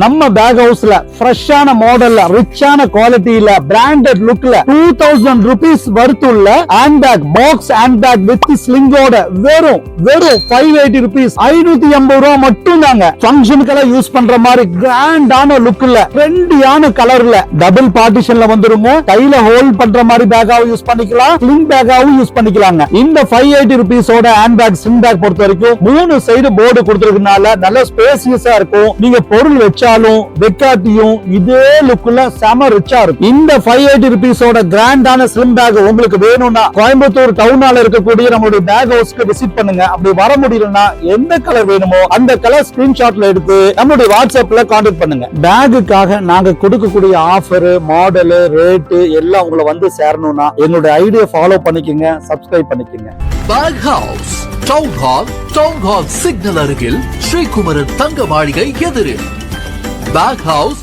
நம்ம பேக் ஹவுஸ்ல ஃப்ரெஷ்ஷான மாடல்ல ரிச்சான குவாலிட்டியில பிராண்டட் லுக்ல 2000 rupees வர்த்துள்ள hand bag box hand bag with ஸ்லிங்கோட வெறும் 580 rupees 580 ரூபாய் மட்டும் தாங்க. ஃபங்க்ஷனுக்கெல்லாம் யூஸ் பண்ற மாதிரி கிராண்டான லுக்ல ட்ரெண்டியான கலர்ல டபுள் பார்ட்டிஷன்ல வந்துருங்க. கையில ஹோல்ட் பண்ற மாதிரி பேக்காவும் யூஸ் பண்ணிக்கலாம், ஸ்லிங் பேக்காவும் யூஸ் பண்ணிக்கலாங்க. இந்த 580 rupees ஓட ஹேண்ட் பேக் ஸ்லிங் பேக் பொறுத்த வரைக்கும் 3 சைடு போர்டு கொடுத்திருக்கனால நல்ல ஸ்பேசியஸா இருக்கும். நீங்க பொருள் வச்சாலும் வெக்காட்டியும் இதே லுக்ல செம ரிச்சா இருக்கும். இந்த 580 rupees ஓட கிராண்டான ஸ்லிம் பேக் உங்களுக்கு வேணும்னா கோயம்புத்தூர் டவுனால இருக்கக்கூடிய நம்மளுடைய பேக் ஹவுஸ்க்கு விசிட் பண்ணுங்க. அப்படி வர முடியலன்னா எந்த கலர் வேணுமோ அந்த கலர் ஸ்கிரீன்ஷாட்ல எடுத்து நம்மளுடைய வாட்ஸ்அப்ல கான்டாக்ட் பண்ணுங்க. பேக்குக்காக நாங்க கொடுக்கக்கூடிய ஆஃபர், மாடல், ரேட் எல்லாம் உங்களை வந்து சேரணும்னா எங்களுடைய ஐடியா ஃபாலோ பண்ணிக்கங்க, சப்ஸ்கிரைப் பண்ணிக்கங்க. Bake house town hall signal அருகில் ஸ்ரீகுமரன் தங்க மாளிகை எதிரில் பேக் ஹவுஸ்